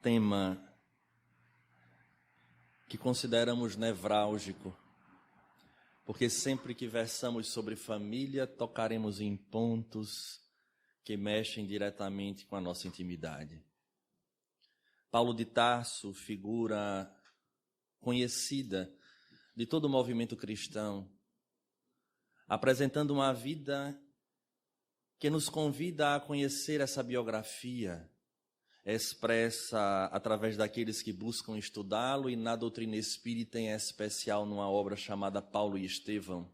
tema que consideramos nevrálgico, porque sempre que versamos sobre família, tocaremos em pontos que mexem diretamente com a nossa intimidade. Paulo de Tarso, figura conhecida de todo o movimento cristão, apresentando uma vida que nos convida a conhecer essa biografia, expressa através daqueles que buscam estudá-lo e na doutrina espírita, em especial numa obra chamada Paulo e Estevão,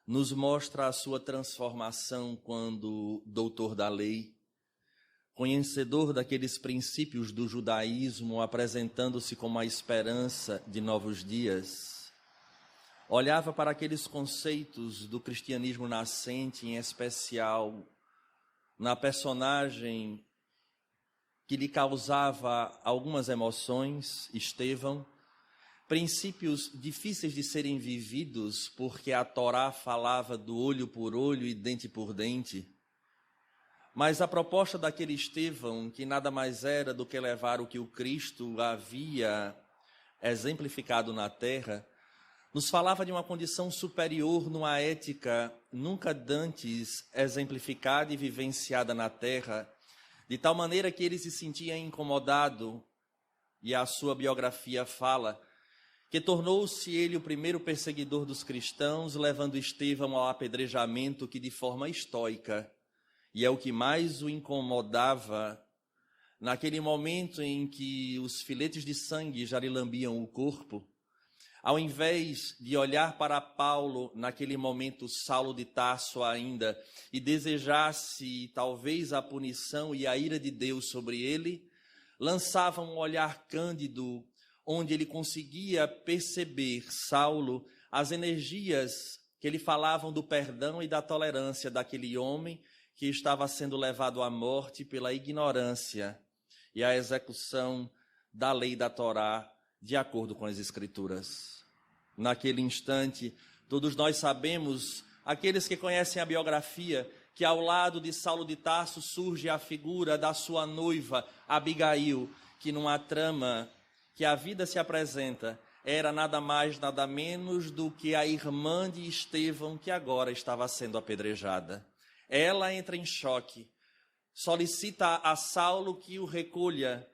nos mostra a sua transformação quando doutor da lei, conhecedor daqueles princípios do judaísmo, apresentando-se como a esperança de novos dias, olhava para aqueles conceitos do cristianismo nascente, em especial na personagem que lhe causava algumas emoções, Estevão, princípios difíceis de serem vividos, porque a Torá falava do olho por olho e dente por dente. Mas a proposta daquele Estevão, que nada mais era do que levar o que o Cristo havia exemplificado na terra, nos falava de uma condição superior numa ética nunca dantes exemplificada e vivenciada na terra, de tal maneira que ele se sentia incomodado, e a sua biografia fala que tornou-se ele o primeiro perseguidor dos cristãos, levando Estevão ao apedrejamento, que de forma estoica, e é o que mais o incomodava, naquele momento em que os filetes de sangue já lhe lambiam o corpo, ao invés de olhar para Paulo, naquele momento Saulo de Tarso ainda, e desejasse talvez a punição e a ira de Deus sobre ele, lançava um olhar cândido, onde ele conseguia perceber, Saulo, as energias que lhe falavam do perdão e da tolerância daquele homem que estava sendo levado à morte pela ignorância e a execução da lei da Torá de acordo com as Escrituras. Naquele instante, todos nós sabemos, aqueles que conhecem a biografia, que ao lado de Saulo de Tarso surge a figura da sua noiva, Abigail, que numa trama que a vida se apresenta, era nada mais, nada menos do que a irmã de Estevão, que agora estava sendo apedrejada. Ela entra em choque, solicita a Saulo que o recolha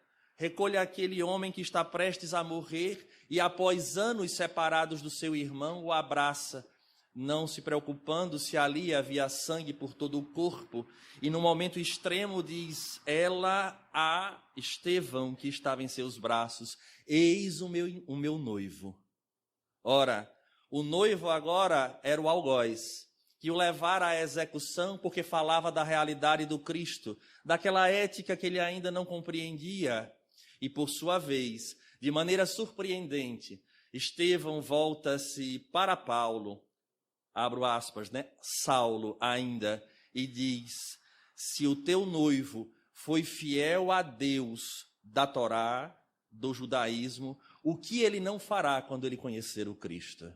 aquele homem que está prestes a morrer e após anos separados do seu irmão, o abraça, não se preocupando se ali havia sangue por todo o corpo. E no momento extremo diz ela a Estevão, que estava em seus braços: eis o meu noivo. Ora, o noivo agora era o algoz, que o levara à execução porque falava da realidade do Cristo, daquela ética que ele ainda não compreendia. E por sua vez, de maneira surpreendente, Estevão volta-se para Paulo, abro aspas, Saulo ainda, e diz: se o teu noivo foi fiel a Deus da Torá, do judaísmo, o que ele não fará quando ele conhecer o Cristo?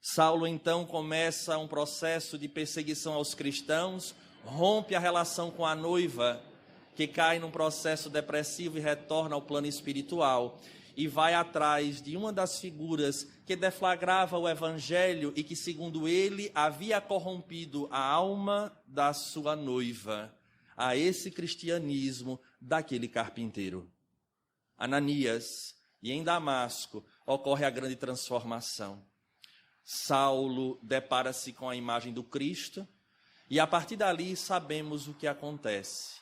Saulo então começa um processo de perseguição aos cristãos, rompe a relação com a noiva, que cai num processo depressivo e retorna ao plano espiritual, e vai atrás de uma das figuras que deflagrava o evangelho e que, segundo ele, havia corrompido a alma da sua noiva, a esse cristianismo daquele carpinteiro. Ananias, e em Damasco ocorre a grande transformação. Saulo depara-se com a imagem do Cristo, e a partir dali sabemos o que acontece.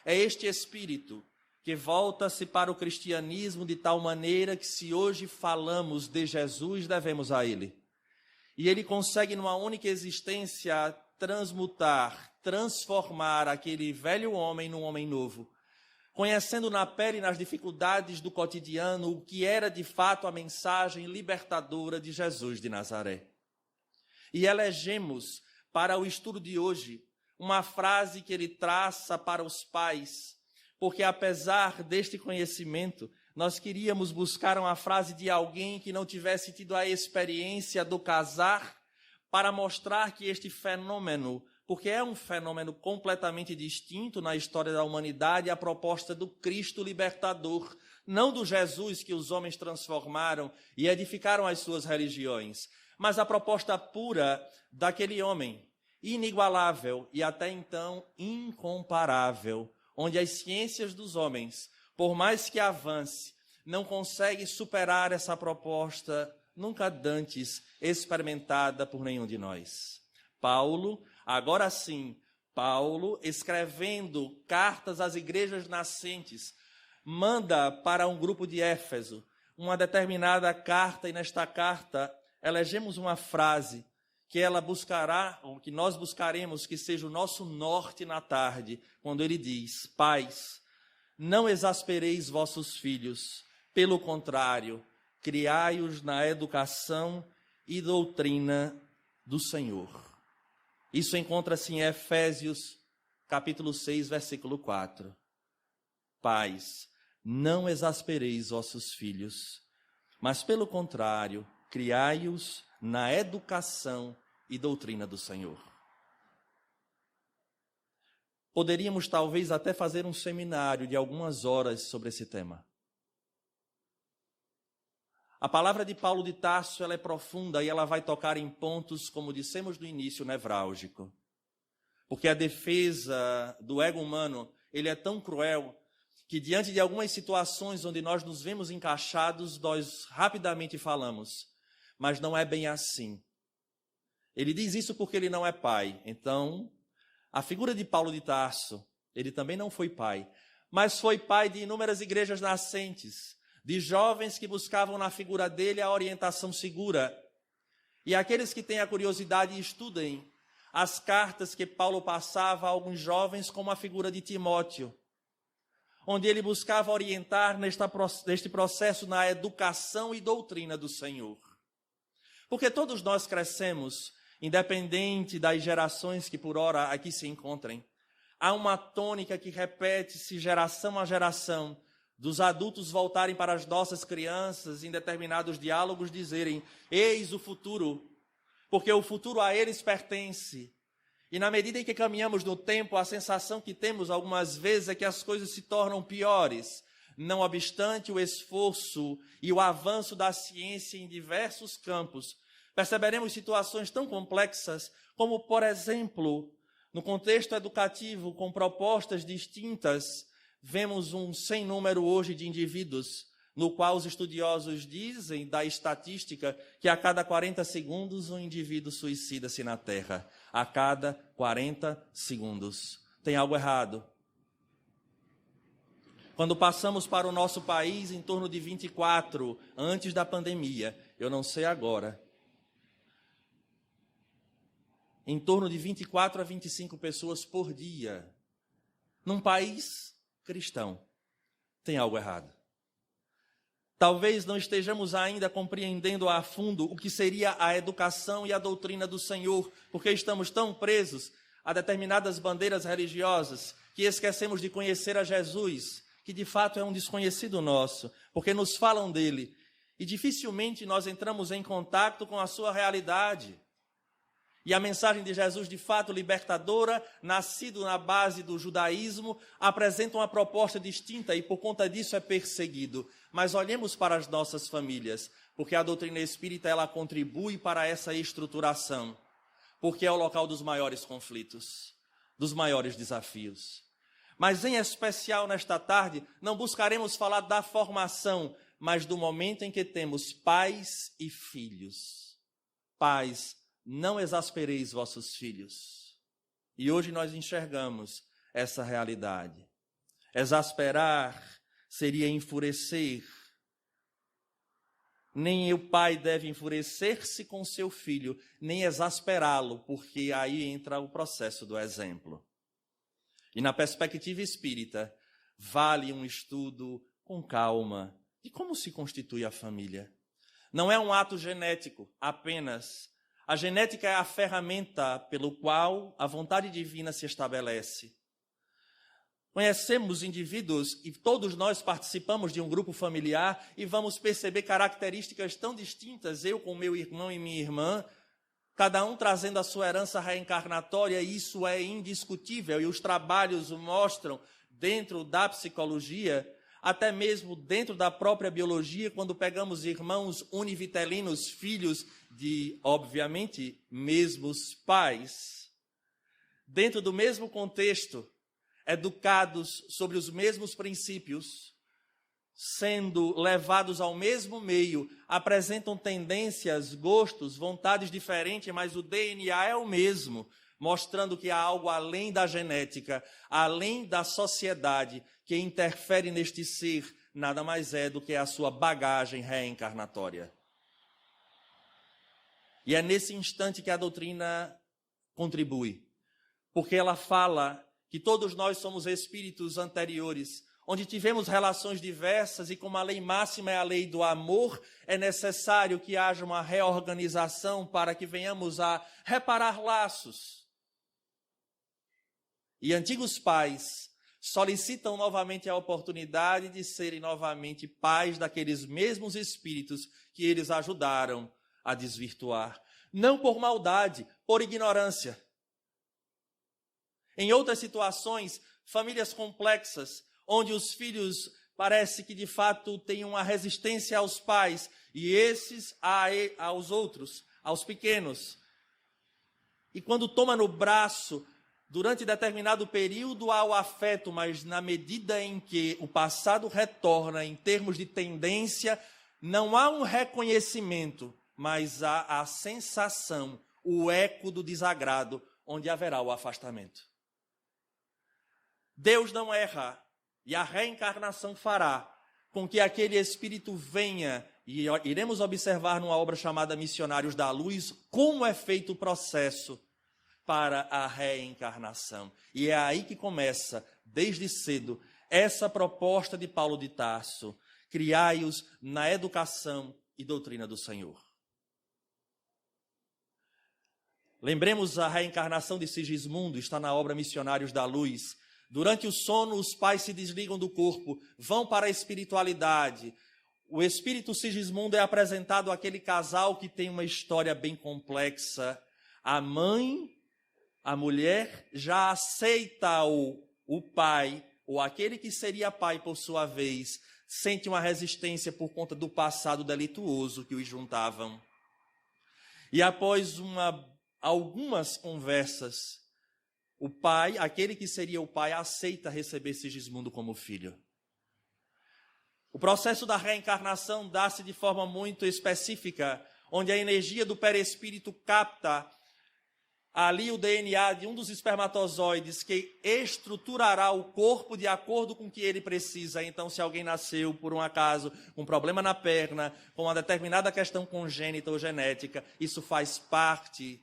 É este espírito que volta-se para o cristianismo de tal maneira que, se hoje falamos de Jesus, devemos a ele. E ele consegue, numa única existência, transmutar, transformar aquele velho homem num homem novo, conhecendo na pele e nas dificuldades do cotidiano o que era de fato a mensagem libertadora de Jesus de Nazaré. E elegemos para o estudo de hoje uma frase que ele traça para os pais, porque apesar deste conhecimento, nós queríamos buscar uma frase de alguém que não tivesse tido a experiência do casar, para mostrar que este fenômeno porque é um fenômeno completamente distinto na história da humanidade a proposta do Cristo libertador, não do Jesus que os homens transformaram e edificaram as suas religiões, mas a proposta pura daquele homem, inigualável e até então incomparável, onde as ciências dos homens, por mais que avance, não conseguem superar essa proposta nunca dantes experimentada por nenhum de nós. Paulo, agora sim, Paulo, escrevendo cartas às igrejas nascentes, manda para um grupo de Éfeso uma determinada carta, e nesta carta elegemos uma frase que ela buscará, ou que nós buscaremos que seja o nosso norte na tarde, quando ele diz: Pais, não exaspereis vossos filhos, pelo contrário, criai-os na educação e doutrina do Senhor. Isso encontra-se em Efésios, capítulo 6, versículo 4. Pais, não exaspereis vossos filhos, mas pelo contrário, criai-os na educação e doutrina do Senhor. Poderíamos talvez até fazer um seminário de algumas horas sobre esse tema. A palavra de Paulo de Tarso, ela é profunda e ela vai tocar em pontos, como dissemos no início, nevrálgico. Porque a defesa do ego humano, ele é tão cruel que diante de algumas situações onde nós nos vemos encaixados, nós rapidamente falamos, mas não é bem assim. Ele diz isso porque ele não é pai. Então, a figura de Paulo de Tarso, ele também não foi pai, mas foi pai de inúmeras igrejas nascentes, de jovens que buscavam na figura dele a orientação segura. E aqueles que têm a curiosidade, estudem as cartas que Paulo passava a alguns jovens, como a figura de Timóteo, onde ele buscava orientar neste processo na educação e doutrina do Senhor. Porque todos nós crescemos, independente das gerações que por ora aqui se encontrem, há uma tônica que repete-se geração a geração, dos adultos voltarem para as nossas crianças em determinados diálogos dizerem: eis o futuro, porque o futuro a eles pertence. E na medida em que caminhamos no tempo, a sensação que temos algumas vezes é que as coisas se tornam piores, não obstante o esforço e o avanço da ciência em diversos campos. Perceberemos situações tão complexas como, por exemplo, no contexto educativo, com propostas distintas, vemos um sem número hoje de indivíduos, no qual os estudiosos dizem da estatística que a cada 40 segundos um indivíduo suicida-se na Terra. A cada 40 segundos. Tem algo errado. Quando passamos para o nosso país, em torno de 24, antes da pandemia, eu não sei agora, em torno de 24 a 25 pessoas por dia, num país cristão, tem algo errado. Talvez não estejamos ainda compreendendo a fundo o que seria a educação e a doutrina do Senhor, porque estamos tão presos a determinadas bandeiras religiosas que esquecemos de conhecer a Jesus, que de fato é um desconhecido nosso, porque nos falam dele e dificilmente nós entramos em contato com a sua realidade. E a mensagem de Jesus, de fato libertadora, nascido na base do judaísmo, apresenta uma proposta distinta e por conta disso é perseguido. Mas olhemos para as nossas famílias, porque a doutrina espírita ela contribui para essa estruturação, porque é o local dos maiores conflitos, dos maiores desafios. Mas em especial nesta tarde, não buscaremos falar da formação, mas do momento em que temos pais e filhos. Pais, não exaspereis vossos filhos. E hoje nós enxergamos essa realidade. Exasperar seria enfurecer. Nem o pai deve enfurecer-se com seu filho, nem exasperá-lo, porque aí entra o processo do exemplo. E na perspectiva espírita, vale um estudo com calma de como se constitui a família. Não é um ato genético apenas. A genética é a ferramenta pelo qual a vontade divina se estabelece. Conhecemos indivíduos e todos nós participamos de um grupo familiar e vamos perceber características tão distintas, eu com meu irmão e minha irmã, cada um trazendo a sua herança reencarnatória, isso é indiscutível, e os trabalhos o mostram dentro da psicologia, até mesmo dentro da própria biologia, quando pegamos irmãos univitelinos, filhos de, obviamente, mesmos pais, dentro do mesmo contexto, educados sobre os mesmos princípios, sendo levados ao mesmo meio, apresentam tendências, gostos, vontades diferentes, mas o DNA é o mesmo, mostrando que há algo além da genética, além da sociedade, que interfere neste ser, nada mais é do que a sua bagagem reencarnatória. E é nesse instante que a doutrina contribui, porque ela fala que todos nós somos espíritos anteriores, onde tivemos relações diversas e como a lei máxima é a lei do amor, é necessário que haja uma reorganização para que venhamos a reparar laços. E antigos pais solicitam novamente a oportunidade de serem novamente pais daqueles mesmos espíritos que eles ajudaram a desvirtuar. Não por maldade, por ignorância. Em outras situações, famílias complexas, onde os filhos parece que de fato têm uma resistência aos pais e esses aos outros, aos pequenos. E quando toma no braço, durante determinado período há o afeto, mas na medida em que o passado retorna em termos de tendência, não há um reconhecimento, mas há a sensação, o eco do desagrado, onde haverá o afastamento. Deus não erra. E a reencarnação fará com que aquele espírito venha, e iremos observar numa obra chamada Missionários da Luz, como é feito o processo para a reencarnação. E é aí que começa, desde cedo, essa proposta de Paulo de Tarso: criai-os na educação e doutrina do Senhor. Lembremos a reencarnação de Sigismundo, está na obra Missionários da Luz. Durante o sono, os pais se desligam do corpo, vão para a espiritualidade. O espírito Sigismundo é apresentado àquele casal que tem uma história bem complexa. A mãe, a mulher, já aceita o pai, ou aquele que seria pai por sua vez, sente uma resistência por conta do passado delituoso que os juntavam. E após algumas conversas, o pai, aquele que seria o pai, aceita receber Sigismundo como filho. O processo da reencarnação dá-se de forma muito específica, onde a energia do perispírito capta ali o DNA de um dos espermatozoides que estruturará o corpo de acordo com o que ele precisa. Então, se alguém nasceu, por um acaso, com um problema na perna, com uma determinada questão congênita ou genética, isso faz parte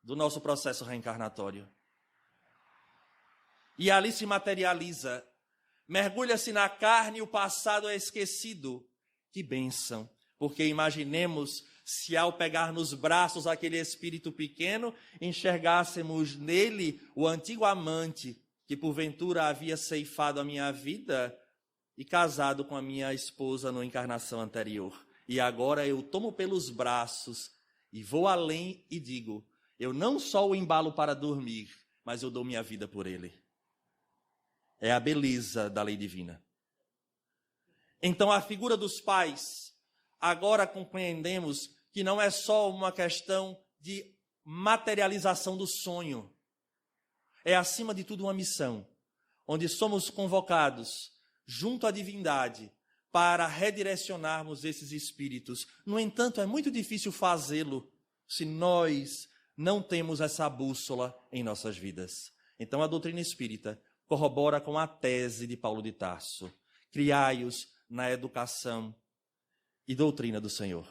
do nosso processo reencarnatório. E ali se materializa, mergulha-se na carne e o passado é esquecido. Que bênção! Porque imaginemos se ao pegar nos braços aquele espírito pequeno, enxergássemos nele o antigo amante que porventura havia ceifado a minha vida e casado com a minha esposa na encarnação anterior. E agora eu tomo pelos braços e vou além e digo: eu não só o embalo para dormir, mas eu dou minha vida por ele. É a beleza da lei divina. Então, a figura dos pais, agora compreendemos que não é só uma questão de materialização do sonho. É, acima de tudo, uma missão, onde somos convocados, junto à divindade, para redirecionarmos esses espíritos. No entanto, é muito difícil fazê-lo se nós não temos essa bússola em nossas vidas. Então, a doutrina espírita corrobora com a tese de Paulo de Tarso: criai-os na educação e doutrina do Senhor.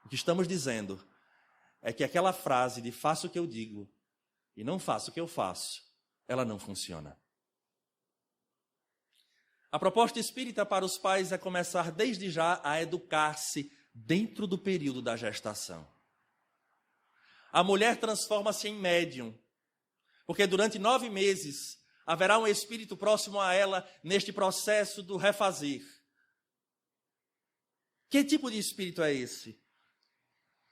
O que estamos dizendo é que aquela frase de faço o que eu digo e não faço o que eu faço, ela não funciona. A proposta espírita para os pais é começar desde já a educar-se dentro do período da gestação. A mulher transforma-se em médium, porque durante 9 meses haverá um espírito próximo a ela neste processo do refazer. Que tipo de espírito é esse?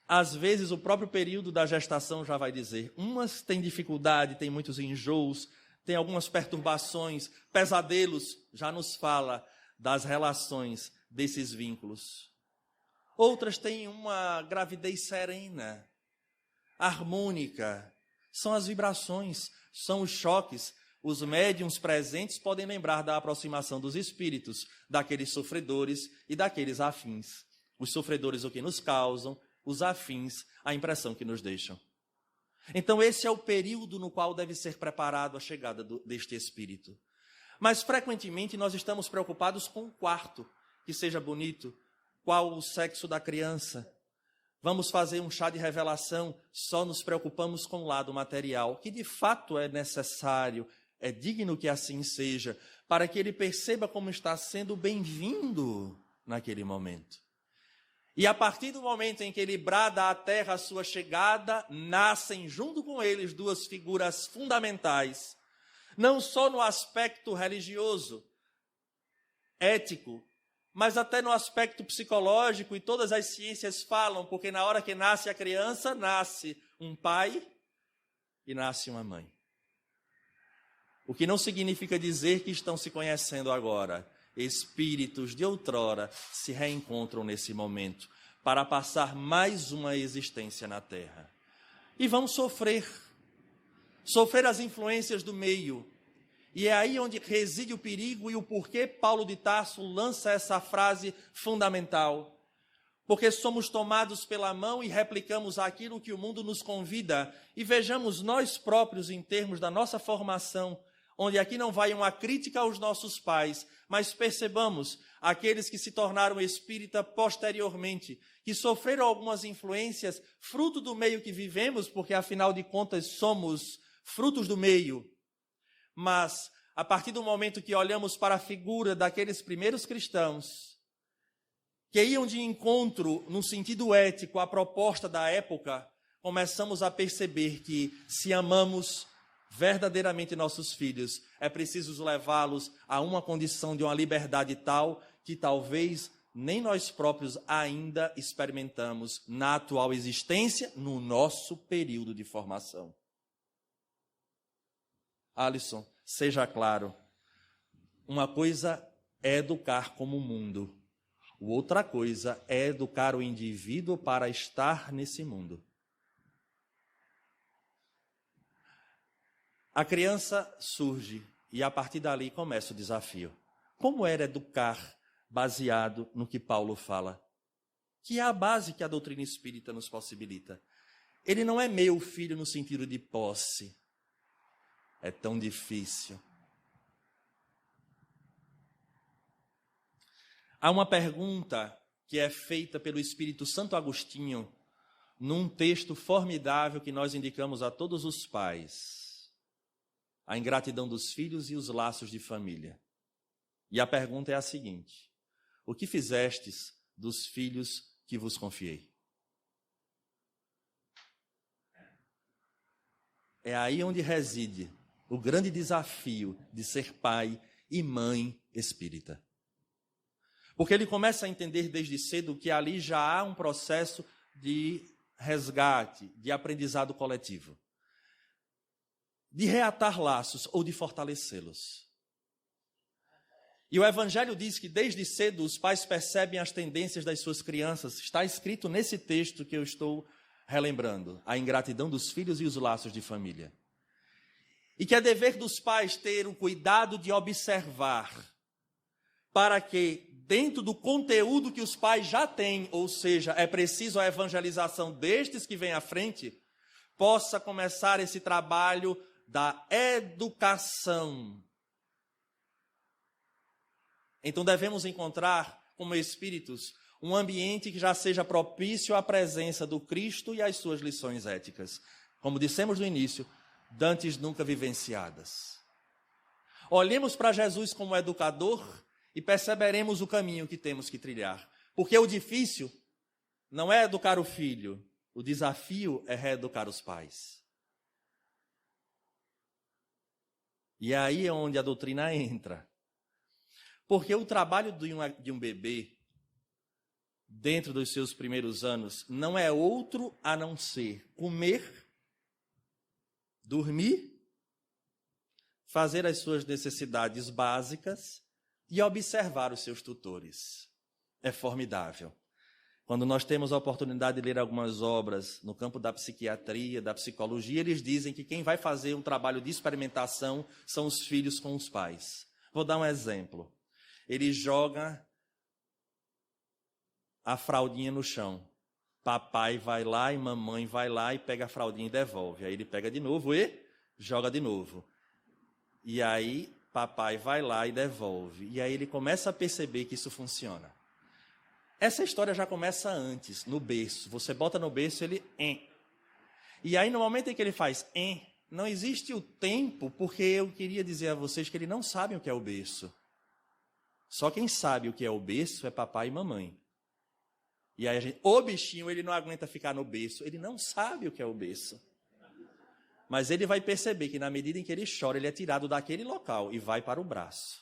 Às vezes, o próprio período da gestação já vai dizer. Umas têm dificuldade, têm muitos enjoos, têm algumas perturbações, pesadelos. Já nos fala das relações desses vínculos. Outras têm uma gravidez serena, harmônica. São as vibrações, são os choques. Os médiuns presentes podem lembrar da aproximação dos espíritos, daqueles sofredores e daqueles afins. Os sofredores o que nos causam, os afins a impressão que nos deixam. Então esse é o período no qual deve ser preparado a chegada deste espírito. Mas frequentemente nós estamos preocupados com o quarto, que seja bonito, qual o sexo da criança. Vamos fazer um chá de revelação, só nos preocupamos com o lado material, que de fato é necessário, é digno que assim seja, para que ele perceba como está sendo bem-vindo naquele momento. E a partir do momento em que ele brada à terra a sua chegada, nascem junto com eles duas figuras fundamentais, não só no aspecto religioso, ético, mas até no aspecto psicológico, e todas as ciências falam, porque na hora que nasce a criança, nasce um pai e nasce uma mãe. O que não significa dizer que estão se conhecendo agora. Espíritos de outrora se reencontram nesse momento para passar mais uma existência na Terra. E vão sofrer as influências do meio. E é aí onde reside o perigo e o porquê Paulo de Tarso lança essa frase fundamental. Porque somos tomados pela mão e replicamos aquilo que o mundo nos convida. E vejamos nós próprios em termos da nossa formação, onde aqui não vai uma crítica aos nossos pais, mas percebamos aqueles que se tornaram espírita posteriormente, que sofreram algumas influências, fruto do meio que vivemos, porque afinal de contas somos frutos do meio. Mas, a partir do momento que olhamos para a figura daqueles primeiros cristãos, que iam de encontro, no sentido ético, à proposta da época, começamos a perceber que, se amamos verdadeiramente nossos filhos, é preciso levá-los a uma condição de uma liberdade tal que talvez nem nós próprios ainda experimentamos na atual existência, no nosso período de formação. Alisson, seja claro, uma coisa é educar como mundo, outra coisa é educar o indivíduo para estar nesse mundo. A criança surge e a partir dali começa o desafio. Como era educar baseado no que Paulo fala? Que é a base que a doutrina espírita nos possibilita. Ele não é meu filho no sentido de posse. É tão difícil. Há uma pergunta que é feita pelo Espírito Santo Agostinho num texto formidável que nós indicamos a todos os pais. A ingratidão dos filhos e os laços de família. E a pergunta é a seguinte: o que fizestes dos filhos que vos confiei? É aí onde reside o grande desafio de ser pai e mãe espírita. Porque ele começa a entender desde cedo que ali já há um processo de resgate, de aprendizado coletivo. De reatar laços ou de fortalecê-los. E o Evangelho diz que desde cedo os pais percebem as tendências das suas crianças. Está escrito nesse texto que eu estou relembrando. A ingratidão dos filhos e os laços de família. E que é dever dos pais ter o cuidado de observar, para que dentro do conteúdo que os pais já têm, ou seja, é preciso a evangelização destes que vêm à frente, possa começar esse trabalho da educação. Então devemos encontrar, como espíritos, um ambiente que já seja propício à presença do Cristo e às suas lições éticas. Como dissemos no início, dantes nunca vivenciadas. Olhemos para Jesus como educador e perceberemos o caminho que temos que trilhar. Porque o difícil não é educar o filho, o desafio é reeducar os pais. E aí é onde a doutrina entra. Porque o trabalho de um bebê dentro dos seus primeiros anos, não é outro a não ser comer, dormir, fazer as suas necessidades básicas e observar os seus tutores. É formidável. Quando nós temos a oportunidade de ler algumas obras no campo da psiquiatria, da psicologia, eles dizem que quem vai fazer um trabalho de experimentação são os filhos com os pais. Vou dar um exemplo. Ele joga a fraldinha no chão. Papai vai lá e mamãe vai lá e pega a fraldinha e devolve. Aí ele pega de novo e joga de novo. E aí papai vai lá e devolve. E aí ele começa a perceber que isso funciona. Essa história já começa antes, no berço. Você bota no berço, ele... E aí, no momento em que ele faz... não existe o tempo, porque eu queria dizer a vocês que eles não sabem o que é o berço. Só quem sabe o que é o berço é papai e mamãe. E aí o bichinho, ele não aguenta ficar no berço. Ele não sabe o que é o berço. Mas ele vai perceber que na medida em que ele chora, ele é tirado daquele local e vai para o braço.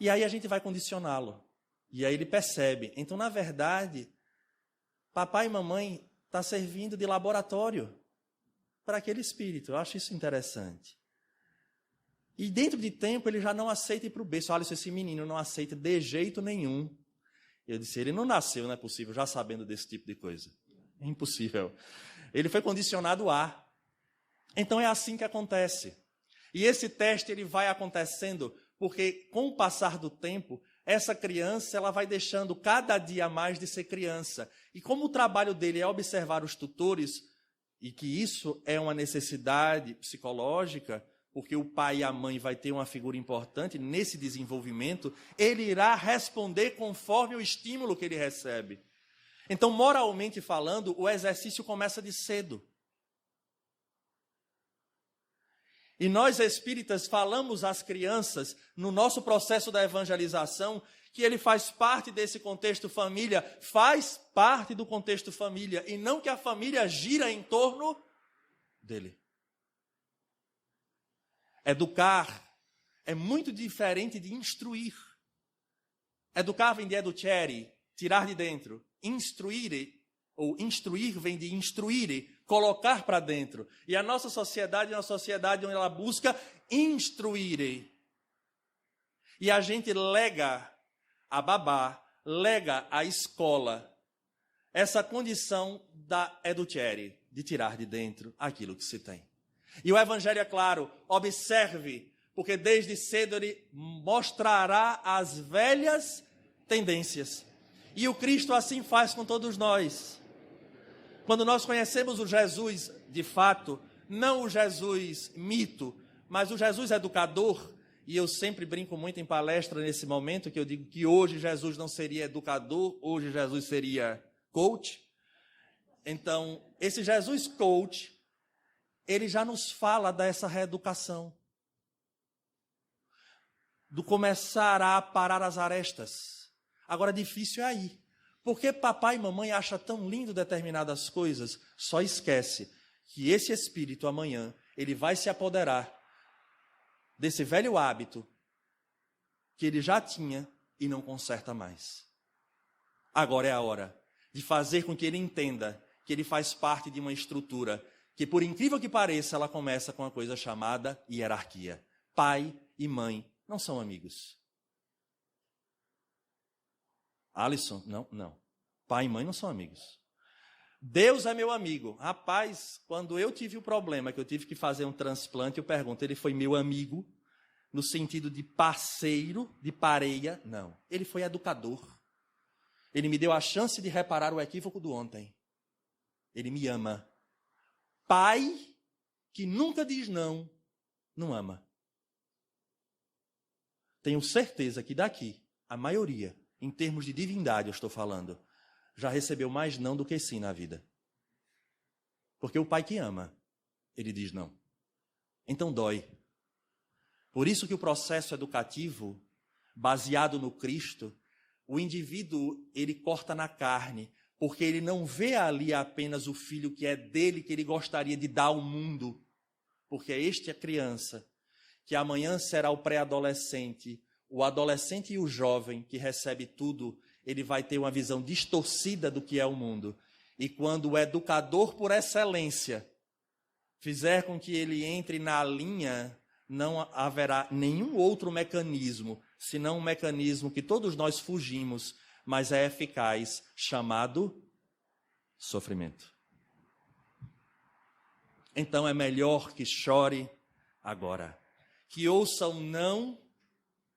E aí a gente vai condicioná-lo. E aí ele percebe. Então, na verdade, papai e mamãe estão servindo de laboratório para aquele espírito. Eu acho isso interessante. E dentro de tempo ele já não aceita ir para o berço. Olha, esse menino não aceita de jeito nenhum. Eu disse, ele não nasceu, não é possível, já sabendo desse tipo de coisa. É impossível. Ele foi condicionado a. Então é assim que acontece. E esse teste ele vai acontecendo porque com o passar do tempo, essa criança ela vai deixando cada dia mais de ser criança. E como o trabalho dele é observar os tutores, e que isso é uma necessidade psicológica, porque o pai e a mãe vai ter uma figura importante nesse desenvolvimento, ele irá responder conforme o estímulo que ele recebe. Então, moralmente falando, o exercício começa de cedo. E nós espíritas falamos às crianças, no nosso processo da evangelização, que ele faz parte desse contexto família, faz parte do contexto família, e não que a família gira em torno dele. Educar é muito diferente de instruir. Educar vem de educere, tirar de dentro. Instruire, ou instruir vem de instruire, colocar para dentro. E a nossa sociedade é uma sociedade onde ela busca instruir. E a gente lega a babá, lega a escola, essa condição da educere, de tirar de dentro aquilo que se tem. E o Evangelho é claro, observe, porque desde cedo ele mostrará as velhas tendências. E o Cristo assim faz com todos nós. Quando nós conhecemos o Jesus, de fato, não o Jesus mito, mas o Jesus educador, e eu sempre brinco muito em palestra nesse momento, que eu digo que hoje Jesus não seria educador, hoje Jesus seria coach. Então, esse Jesus coach, ele já nos fala dessa reeducação, do começar a parar as arestas. Agora, difícil é aí. Porque papai e mamãe acham tão lindo determinadas coisas, só esquece que esse espírito amanhã, ele vai se apoderar desse velho hábito que ele já tinha e não conserta mais. Agora é a hora de fazer com que ele entenda que ele faz parte de uma estrutura que, por incrível que pareça, ela começa com uma coisa chamada hierarquia. Pai e mãe não são amigos. Alisson, não. Pai e mãe não são amigos. Deus é meu amigo. Rapaz, quando eu tive o problema, que eu tive que fazer um transplante, eu pergunto, ele foi meu amigo no sentido de parceiro, de pareia? Não. Ele foi educador. Ele me deu a chance de reparar o equívoco do ontem. Ele me ama. Pai que nunca diz não, não ama. Tenho certeza que daqui, a maioria, em termos de divindade eu estou falando, já recebeu mais não do que sim na vida. Porque o pai que ama, ele diz não. Então dói. Por isso que o processo educativo, baseado no Cristo, o indivíduo, ele corta na carne, porque ele não vê ali apenas o filho que é dele, que ele gostaria de dar ao mundo. Porque este é a criança, que amanhã será o pré-adolescente, o adolescente e o jovem que recebe tudo. ele vai ter uma visão distorcida do que é o mundo. E quando o educador por excelência fizer com que ele entre na linha, não haverá nenhum outro mecanismo, senão um mecanismo que todos nós fugimos, mas é eficaz, chamado sofrimento. Então é melhor que chore agora, que ouça um não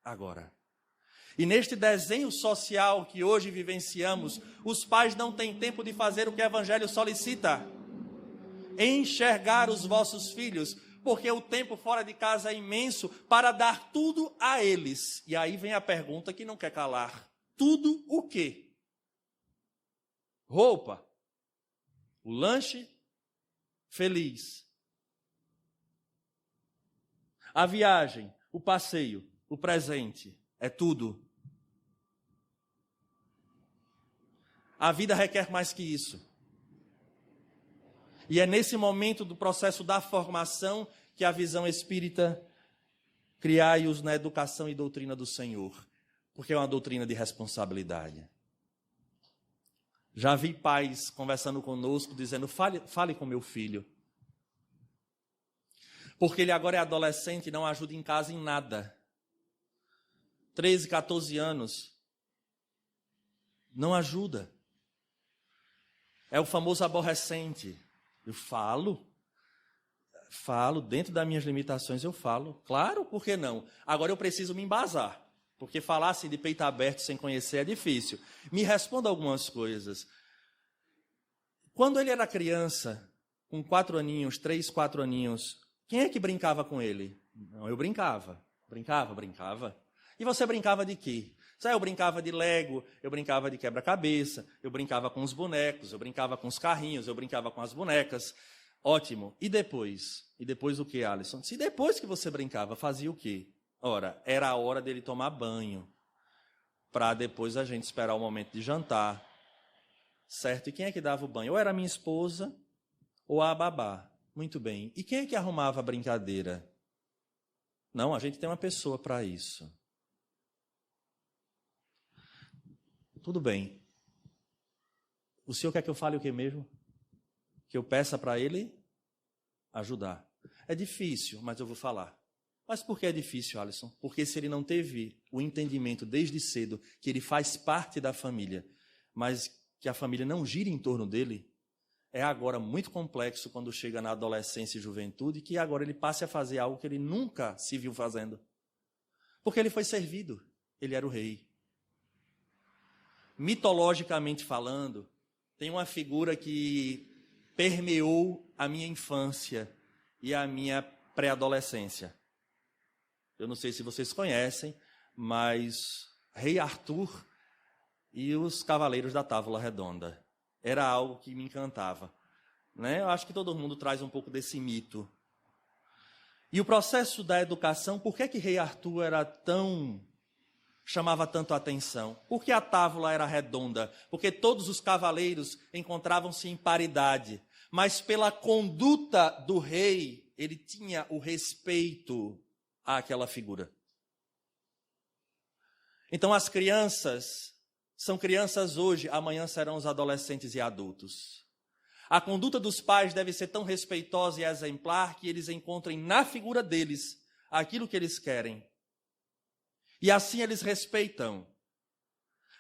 agora. E neste desenho social que hoje vivenciamos, os pais não têm tempo de fazer o que o Evangelho solicita: enxergar os vossos filhos, porque o tempo fora de casa é imenso para dar tudo a eles. E aí vem a pergunta que não quer calar: tudo o quê? Roupa, o lanche feliz, a viagem, o passeio, o presente, é tudo. A vida requer mais que isso. E é nesse momento do processo da formação que a visão espírita criai-os na educação e doutrina do Senhor, porque é uma doutrina de responsabilidade. Já vi pais conversando conosco, dizendo: fale com meu filho, porque ele agora é adolescente e não ajuda em casa em nada. 13, 14 anos, não ajuda. É o famoso aborrecente. Eu falo, dentro das minhas limitações eu falo. Claro, por que não? Agora eu preciso me embasar, porque falar assim de peito aberto sem conhecer é difícil. Me responda algumas coisas. Quando ele era criança, com 4 aninhos, 3, 4 aninhos, quem é que brincava com ele? Não, eu brincava. Brincava. E você brincava de quê? Eu brincava de Lego, eu brincava de quebra-cabeça, eu brincava com os bonecos, eu brincava com os carrinhos, eu brincava com as bonecas. Ótimo. E depois? E depois o que, Alisson? Se depois que você brincava, fazia o quê? Ora, era a hora dele tomar banho, para depois a gente esperar o momento de jantar. Certo? E quem é que dava o banho? Ou era a minha esposa, ou a babá. Muito bem. E quem é que arrumava a brincadeira? Não, a gente tem uma pessoa para isso. Tudo bem. O senhor quer que eu fale o que mesmo? Que eu peça para ele ajudar. É difícil, mas eu vou falar. Mas por que é difícil, Alisson? Porque se ele não teve o entendimento desde cedo que ele faz parte da família, mas que a família não gira em torno dele, é agora muito complexo quando chega na adolescência e juventude que agora ele passe a fazer algo que ele nunca se viu fazendo. Porque ele foi servido, ele era o rei. Mitologicamente falando, tem uma figura que permeou a minha infância e a minha pré-adolescência. Eu não sei se vocês conhecem, mas Rei Arthur e os Cavaleiros da Távola Redonda. Era algo que me encantava, né? Eu acho que todo mundo traz um pouco desse mito. E o processo da educação, por que Rei Arthur chamava tanto a atenção? Porque a távola era redonda, porque todos os cavaleiros encontravam-se em paridade, mas pela conduta do rei, ele tinha o respeito àquela figura. Então as crianças são crianças hoje, amanhã serão os adolescentes e adultos. A conduta dos pais deve ser tão respeitosa e exemplar que eles encontrem na figura deles aquilo que eles querem. E assim eles respeitam.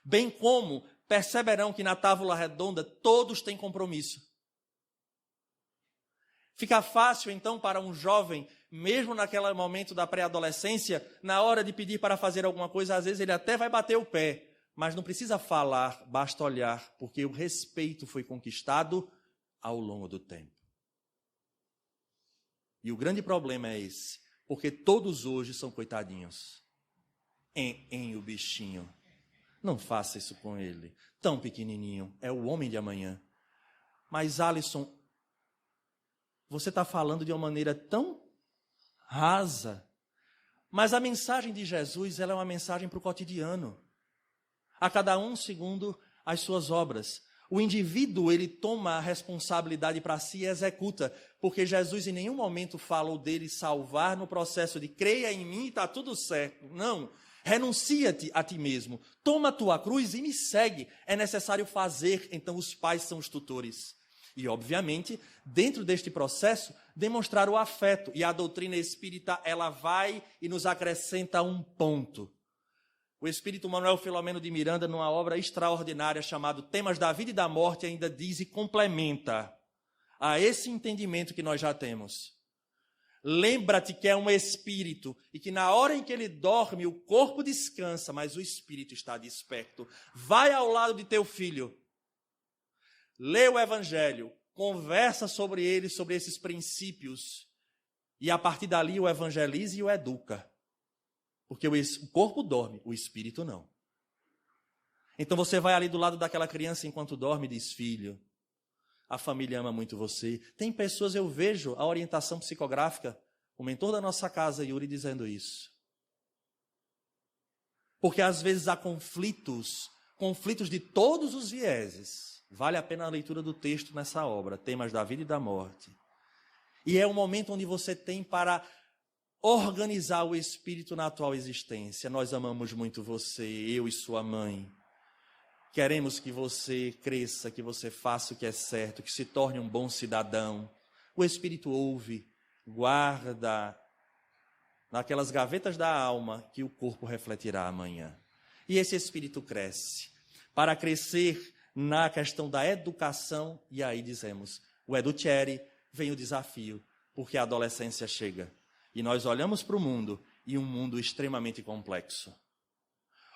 Bem como perceberão que na távola redonda todos têm compromisso. Fica fácil então para um jovem, mesmo naquele momento da pré-adolescência, na hora de pedir para fazer alguma coisa, às vezes ele até vai bater o pé, mas não precisa falar, basta olhar, porque o respeito foi conquistado ao longo do tempo. E o grande problema é esse, porque todos hoje são coitadinhos. O bichinho. Não faça isso com ele. Tão pequenininho. É o homem de amanhã. Mas, Alisson, você está falando de uma maneira tão rasa. Mas a mensagem de Jesus, ela é uma mensagem para o cotidiano. A cada um segundo as suas obras. O indivíduo, ele toma a responsabilidade para si e executa. Porque Jesus em nenhum momento falou dele salvar no processo de creia em mim e está tudo certo. Não. Renuncia-te a ti mesmo, toma a tua cruz e me segue. É necessário fazer, então os pais são os tutores. E, obviamente, dentro deste processo, demonstrar o afeto. E a doutrina espírita, ela vai e nos acrescenta um ponto. O espírito Manuel Filomeno de Miranda, numa obra extraordinária chamada Temas da Vida e da Morte, ainda diz e complementa a esse entendimento que nós já temos. Lembra-te que é um espírito e que na hora em que ele dorme, o corpo descansa, mas o espírito está desperto. Vai ao lado de teu filho, lê o evangelho, conversa sobre ele, sobre esses princípios, e a partir dali o evangelize e o educa. Porque o corpo dorme, o espírito não. Então você vai ali do lado daquela criança enquanto dorme e diz: filho, a família ama muito você. Tem pessoas, eu vejo a orientação psicográfica, o mentor da nossa casa, Yuri, dizendo isso. Porque às vezes há conflitos de todos os vieses. Vale a pena a leitura do texto nessa obra, Temas da Vida e da Morte. E é um momento onde você tem para organizar o espírito na atual existência. Nós amamos muito você, eu e sua mãe. Queremos que você cresça, que você faça o que é certo, que se torne um bom cidadão. O espírito ouve, guarda naquelas gavetas da alma que o corpo refletirá amanhã. E esse espírito cresce. Para crescer na questão da educação, e aí dizemos, o Educere vem o desafio, porque a adolescência chega. E nós olhamos para o mundo, e um mundo extremamente complexo,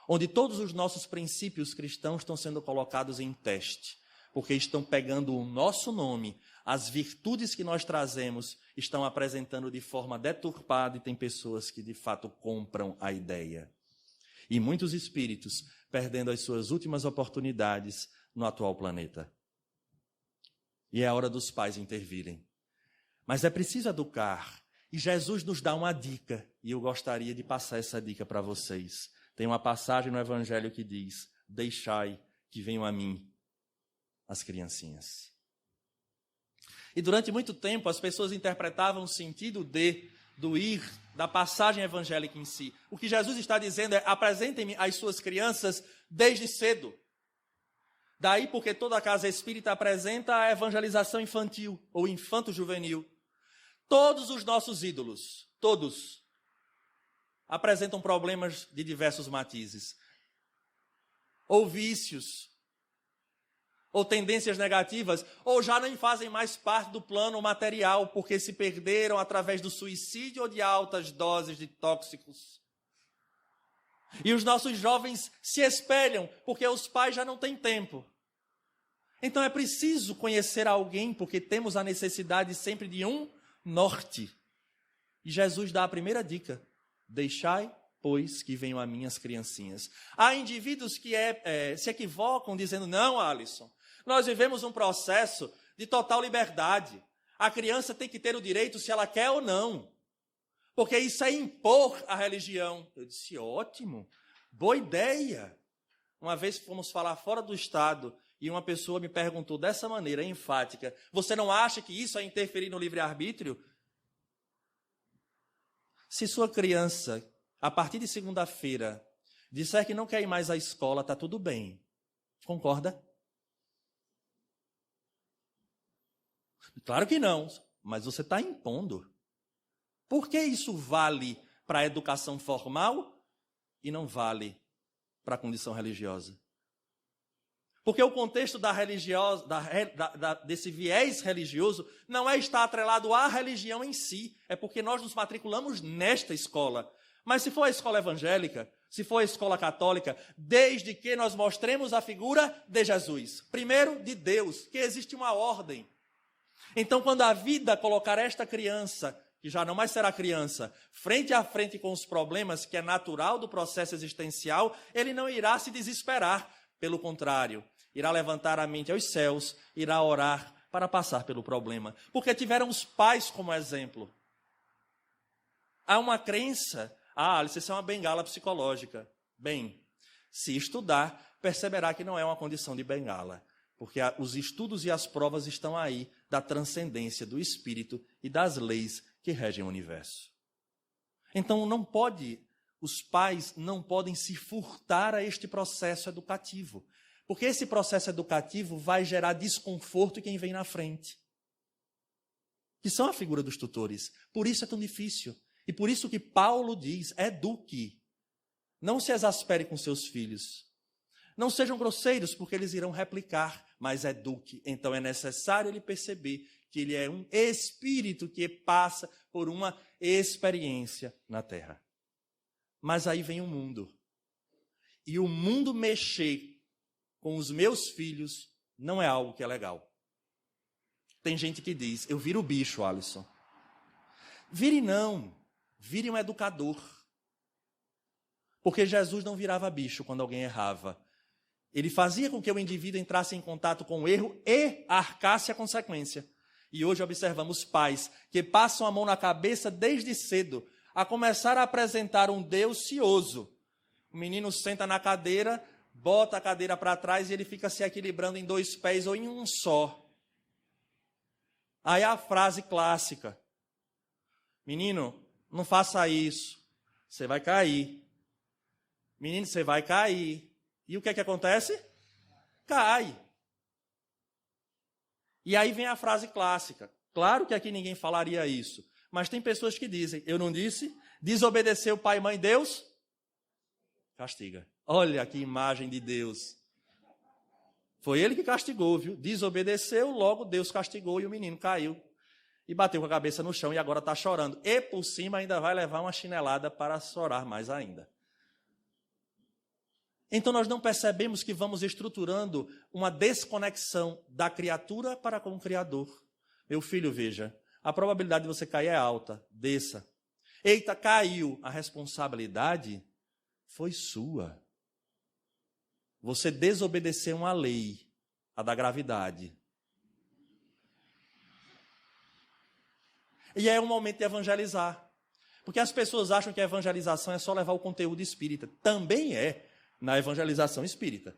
onde todos os nossos princípios cristãos estão sendo colocados em teste, porque estão pegando o nosso nome, as virtudes que nós trazemos, estão apresentando de forma deturpada, e tem pessoas que de fato compram a ideia. E muitos espíritos perdendo as suas últimas oportunidades no atual planeta. E é a hora dos pais intervirem. Mas é preciso educar. E Jesus nos dá uma dica, e eu gostaria de passar essa dica para vocês. Tem uma passagem no Evangelho que diz: deixai que venham a mim as criancinhas. E durante muito tempo as pessoas interpretavam o sentido do ir, da passagem evangélica em si. O que Jesus está dizendo é: apresentem-me as suas crianças desde cedo. Daí porque toda a casa espírita apresenta a evangelização infantil ou infanto-juvenil. Todos os nossos ídolos, todos, apresentam problemas de diversos matizes. Ou vícios, ou tendências negativas, ou já nem fazem mais parte do plano material, porque se perderam através do suicídio ou de altas doses de tóxicos. E os nossos jovens se espelham, porque os pais já não têm tempo. Então é preciso conhecer alguém, porque temos a necessidade sempre de um norte. E Jesus dá a primeira dica: deixai, pois, que venham a mim as criancinhas. Há indivíduos que se equivocam dizendo: não, Alisson, nós vivemos um processo de total liberdade. A criança tem que ter o direito se ela quer ou não, porque isso é impor a religião. Eu disse: ótimo, boa ideia. Uma vez fomos falar fora do estado e uma pessoa me perguntou dessa maneira enfática: você não acha que isso é interferir no livre-arbítrio? Se sua criança, a partir de segunda-feira, disser que não quer ir mais à escola, está tudo bem. Concorda? Claro que não, mas você está impondo. Por que isso vale para a educação formal e não vale para a condição religiosa? Porque o contexto desse viés religioso não é estar atrelado à religião em si, é porque nós nos matriculamos nesta escola. Mas se for a escola evangélica, se for a escola católica, desde que nós mostremos a figura de Jesus, primeiro de Deus, que existe uma ordem. Então, quando a vida colocar esta criança, que já não mais será criança, frente a frente com os problemas, que é natural do processo existencial, ele não irá se desesperar. Pelo contrário, irá levantar a mente aos céus, irá orar para passar pelo problema. Porque tiveram os pais como exemplo. Há uma crença: Alice, isso é uma bengala psicológica. Bem, se estudar, perceberá que não é uma condição de bengala. Porque os estudos e as provas estão aí da transcendência do espírito e das leis que regem o universo. Então não pode os pais não podem se furtar a este processo educativo, porque esse processo educativo vai gerar desconforto em quem vem na frente, que são a figura dos tutores. Por isso é tão difícil. E por isso que Paulo diz, eduque. Não se exaspere com seus filhos. Não sejam grosseiros, porque eles irão replicar, mas eduque. Então é necessário ele perceber que ele é um espírito que passa por uma experiência na terra. Mas aí vem o mundo. E o mundo mexer com os meus filhos não é algo que é legal. Tem gente que diz, eu viro o bicho, Alisson. Vire não, vire um educador. Porque Jesus não virava bicho quando alguém errava. Ele fazia com que o indivíduo entrasse em contato com o erro e arcasse a consequência. E hoje observamos pais que passam a mão na cabeça desde cedo, a começar a apresentar um Deus cioso. O menino senta na cadeira, bota a cadeira para trás e ele fica se equilibrando em 2 pés ou em um só. Aí a frase clássica, menino, não faça isso, você vai cair. Menino, você vai cair. E o que é que acontece? Cai. E aí vem a frase clássica. Claro que aqui ninguém falaria isso, mas tem pessoas que dizem, eu não disse, desobedeceu pai, mãe, Deus castiga. Olha que imagem de Deus. Foi ele que castigou, viu? Desobedeceu, logo Deus castigou e o menino caiu. E bateu com a cabeça no chão e agora está chorando. E por cima ainda vai levar uma chinelada para chorar mais ainda. Então nós não percebemos que vamos estruturando uma desconexão da criatura para com o Criador. Meu filho, veja, a probabilidade de você cair é alta. Desça. Eita, caiu. A responsabilidade foi sua. Você desobedeceu uma lei, a da gravidade. E é um momento de evangelizar. Porque as pessoas acham que a evangelização é só levar o conteúdo espírita. Também é na evangelização espírita.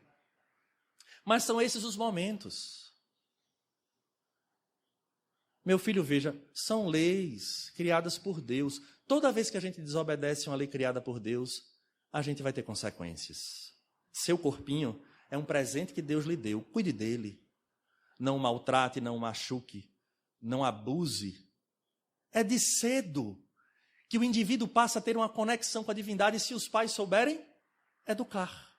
Mas são esses os momentos. Meu filho, veja, são leis criadas por Deus. Toda vez que a gente desobedece uma lei criada por Deus, a gente vai ter consequências. Seu corpinho é um presente que Deus lhe deu. Cuide dele. Não o maltrate, não o machuque, não abuse. É de cedo que o indivíduo passa a ter uma conexão com a divindade se os pais souberem educar.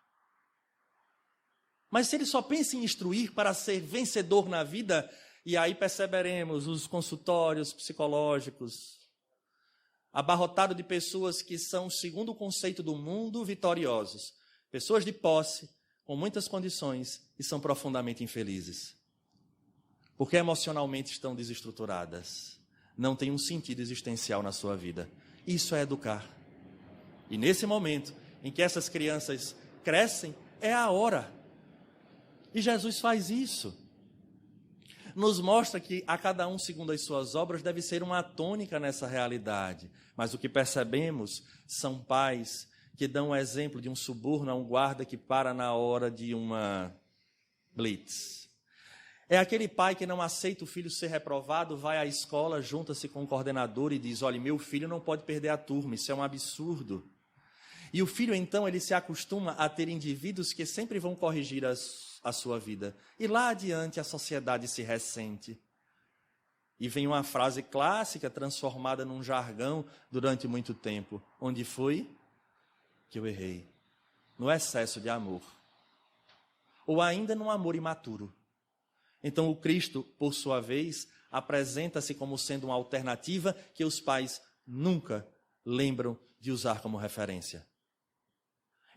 Mas se ele só pensa em instruir para ser vencedor na vida, e aí perceberemos os consultórios psicológicos, abarrotado de pessoas que são, segundo o conceito do mundo, vitoriosos. Pessoas de posse, com muitas condições, e são profundamente infelizes. Porque emocionalmente estão desestruturadas. Não tem um sentido existencial na sua vida. Isso é educar. E nesse momento em que essas crianças crescem, é a hora. E Jesus faz isso. Nos mostra que a cada um, segundo as suas obras, deve ser uma tônica nessa realidade. Mas o que percebemos são pais que dão o exemplo de um suborno a um guarda que para na hora de uma blitz. É aquele pai que não aceita o filho ser reprovado, vai à escola, junta-se com o coordenador e diz, olha, meu filho não pode perder a turma, isso é um absurdo. E o filho, então, ele se acostuma a ter indivíduos que sempre vão corrigir a sua vida. E lá adiante a sociedade se ressente. E vem uma frase clássica transformada num jargão durante muito tempo. Onde foi que eu errei? No excesso de amor. Ou ainda num amor imaturo. Então o Cristo, por sua vez, apresenta-se como sendo uma alternativa que os pais nunca lembram de usar como referência.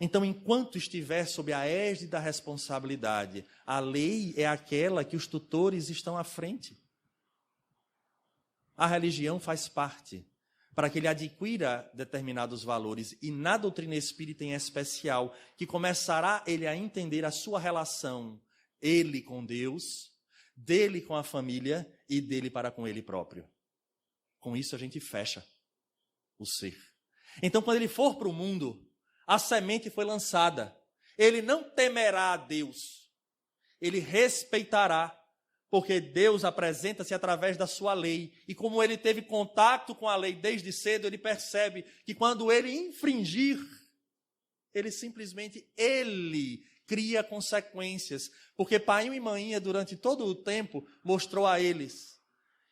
Então, enquanto estiver sob a égide da responsabilidade, a lei é aquela que os tutores estão à frente. A religião faz parte, para que ele adquira determinados valores, e na doutrina espírita em especial, que começará ele a entender a sua relação, ele com Deus, dele com a família e dele para com ele próprio. Com isso a gente fecha o ser. Então, quando ele for para o mundo, a semente foi lançada. Ele não temerá a Deus. Ele respeitará, Porque Deus apresenta-se através da sua lei. E como ele teve contato com a lei desde cedo, ele percebe que quando ele infringir, ele simplesmente cria consequências. Porque pai e mãe, durante todo o tempo, mostrou a eles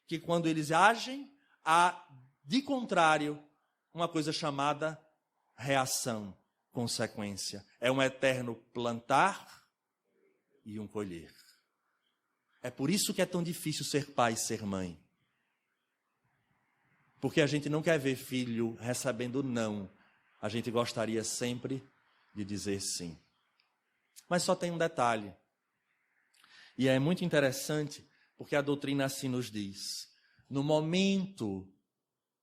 que quando eles agem, há, de contrário, uma coisa chamada reação, consequência. É um eterno plantar e um colher. É por isso que é tão difícil ser pai e ser mãe. Porque a gente não quer ver filho recebendo não. A gente gostaria sempre de dizer sim. Mas só tem um detalhe. E é muito interessante, porque a doutrina assim nos diz. No momento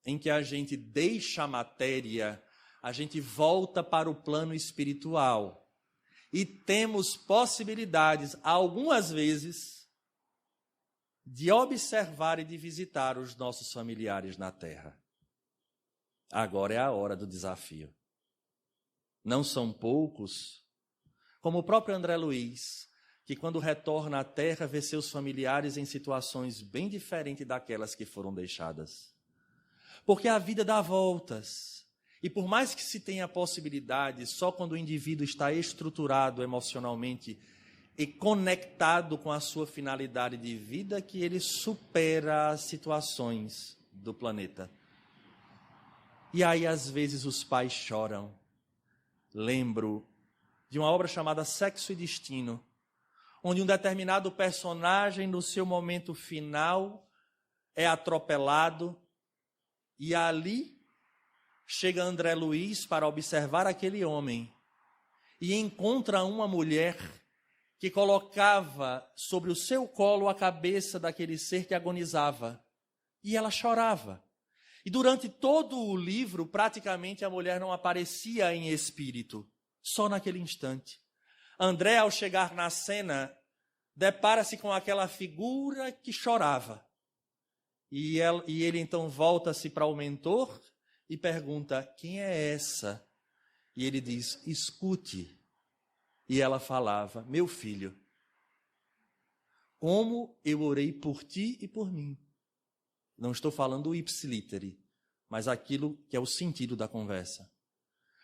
em que a gente deixa a matéria, a gente volta para o plano espiritual. E temos possibilidades, algumas vezes, de observar e de visitar os nossos familiares na terra. Agora é a hora do desafio. Não são poucos, como o próprio André Luiz, que quando retorna à terra vê seus familiares em situações bem diferentes daquelas que foram deixadas. Porque a vida dá voltas. E por mais que se tenha possibilidade, só quando o indivíduo está estruturado emocionalmente e conectado com a sua finalidade de vida, que ele supera as situações do planeta. E aí, às vezes, os pais choram. Lembro de uma obra chamada Sexo e Destino, onde um determinado personagem, no seu momento final, é atropelado, e ali chega André Luiz para observar aquele homem, e encontra uma mulher que colocava sobre o seu colo a cabeça daquele ser que agonizava. E ela chorava. E durante todo o livro, praticamente a mulher não aparecia em espírito, só naquele instante. André, ao chegar na cena, depara-se com aquela figura que chorava. E ele então volta-se para o mentor e pergunta, quem é essa? E ele diz, escute. E ela falava, meu filho, como eu orei por ti e por mim. Não estou falando o ipsiliteri, mas aquilo que é o sentido da conversa.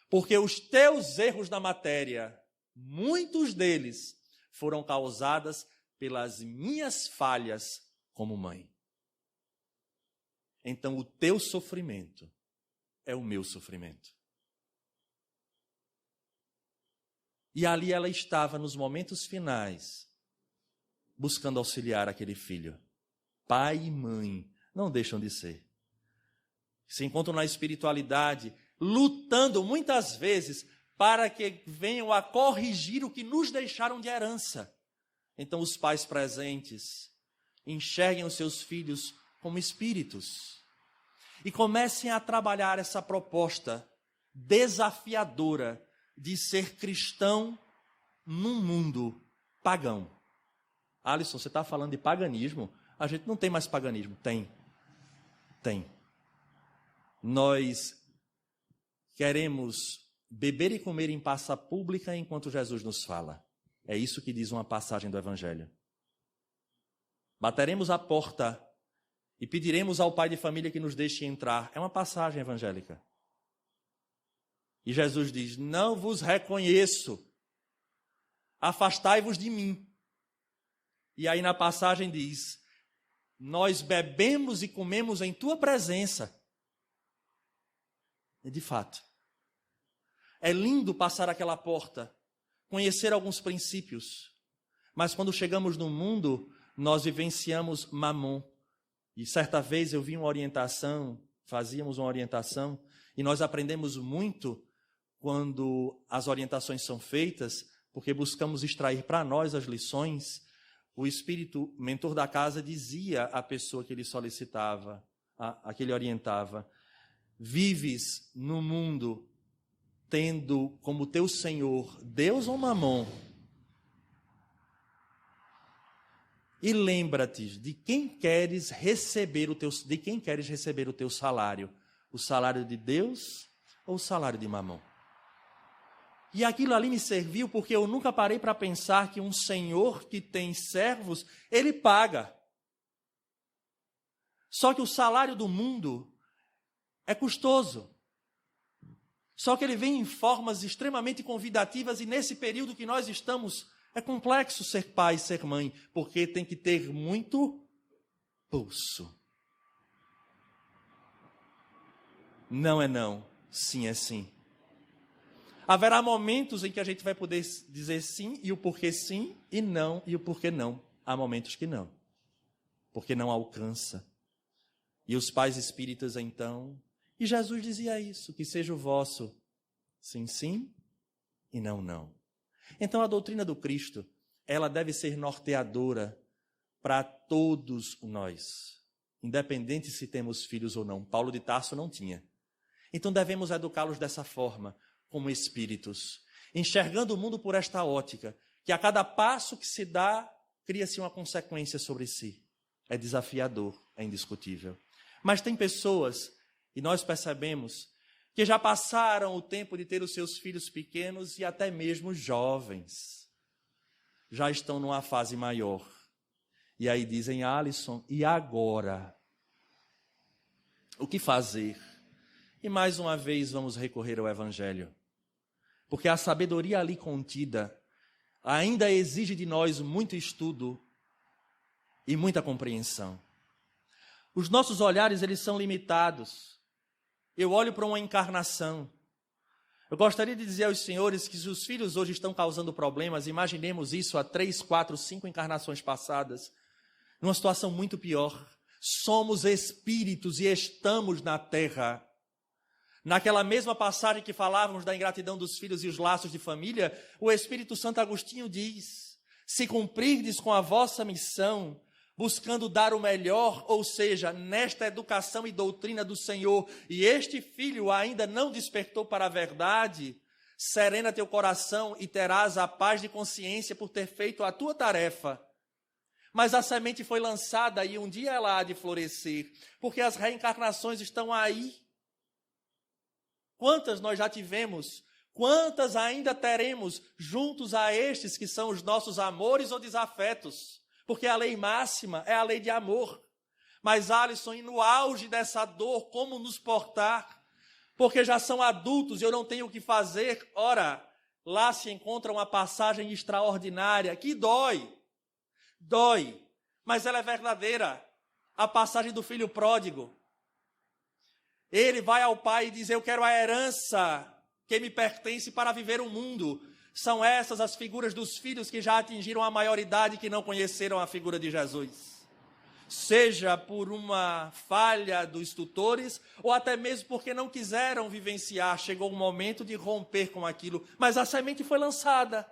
Porque os teus erros na matéria, muitos deles foram causados pelas minhas falhas como mãe. Então o teu sofrimento é o meu sofrimento. E ali ela estava nos momentos finais, buscando auxiliar aquele filho. Pai e mãe não deixam de ser. Se encontram na espiritualidade, lutando muitas vezes para que venham a corrigir o que nos deixaram de herança. Então os pais presentes enxerguem os seus filhos como espíritos e comecem a trabalhar essa proposta desafiadora de ser cristão num mundo pagão. Alisson, você está falando de paganismo? A gente não tem mais paganismo. Tem. Nós queremos beber e comer em praça pública enquanto Jesus nos fala. É isso que diz uma passagem do Evangelho. Bateremos a porta e pediremos ao pai de família que nos deixe entrar. É uma passagem evangélica. E Jesus diz, não vos reconheço, afastai-vos de mim. E aí na passagem diz, nós bebemos e comemos em tua presença. E de fato, é lindo passar aquela porta, conhecer alguns princípios, mas quando chegamos no mundo, nós vivenciamos mamon. E certa vez eu vi uma orientação, fazíamos uma orientação, e nós aprendemos muito quando as orientações são feitas, porque buscamos extrair para nós as lições. O espírito mentor da casa dizia à pessoa que ele solicitava, a que ele orientava, vives no mundo tendo como teu Senhor Deus ou Mamon? E lembra-te de quem queres receber o teu salário? O salário de Deus ou o salário de Mamon? E aquilo ali me serviu porque eu nunca parei para pensar que um senhor que tem servos, ele paga. Só que o salário do mundo é custoso. Só que ele vem em formas extremamente convidativas e nesse período que nós estamos, é complexo ser pai, ser mãe, porque tem que ter muito pulso. Não é não, sim é sim. Haverá momentos em que a gente vai poder dizer sim e o porquê sim, e não e o porquê não. Há momentos que não, porque não alcança. E os pais espíritas então, e Jesus dizia isso, que seja o vosso sim, sim e não, não. Então a doutrina do Cristo, ela deve ser norteadora para todos nós, independente se temos filhos ou não. Paulo de Tarso não tinha. Então devemos educá-los dessa forma, como espíritos, enxergando o mundo por esta ótica, que a cada passo que se dá, cria-se uma consequência sobre si. É desafiador, é indiscutível. Mas tem pessoas, e nós percebemos, que já passaram o tempo de ter os seus filhos pequenos e até mesmo jovens. Já estão numa fase maior. E aí dizem, Alisson, e agora? O que fazer? E mais uma vez vamos recorrer ao Evangelho. Porque a sabedoria ali contida ainda exige de nós muito estudo e muita compreensão. Os nossos olhares, eles são limitados. Eu olho para uma encarnação. Eu gostaria de dizer aos senhores que se os filhos hoje estão causando problemas, imaginemos isso há 3, 4, 5 encarnações passadas, numa situação muito pior. Somos espíritos e estamos na terra. Naquela mesma passagem que falávamos da ingratidão dos filhos e os laços de família, o Espírito Santo Agostinho diz, se cumprirdes com a vossa missão, buscando dar o melhor, ou seja, nesta educação e doutrina do Senhor, e este filho ainda não despertou para a verdade, serena teu coração e terás a paz de consciência por ter feito a tua tarefa. Mas a semente foi lançada e um dia ela há de florescer, porque as reencarnações estão aí. Quantas nós já tivemos, quantas ainda teremos juntos a estes que são os nossos amores ou desafetos? Porque a lei máxima é a lei de amor. Mas, Alisson, e no auge dessa dor, como nos portar? Porque já são adultos e eu não tenho o que fazer. Ora, lá se encontra uma passagem extraordinária que dói, mas ela é verdadeira. A passagem do filho pródigo. Ele vai ao pai e diz, eu quero a herança que me pertence para viver o mundo. São essas as figuras dos filhos que já atingiram a maioridade e que não conheceram a figura de Jesus. Seja por uma falha dos tutores, ou até mesmo porque não quiseram vivenciar. Chegou o momento de romper com aquilo. Mas a semente foi lançada.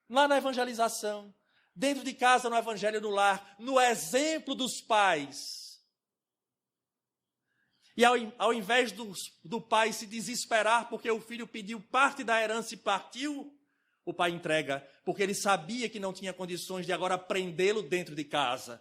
Lá na evangelização, dentro de casa, no evangelho do lar, no exemplo dos pais. E ao invés do pai se desesperar porque o filho pediu parte da herança e partiu, o pai entrega, porque ele sabia que não tinha condições de agora prendê-lo dentro de casa.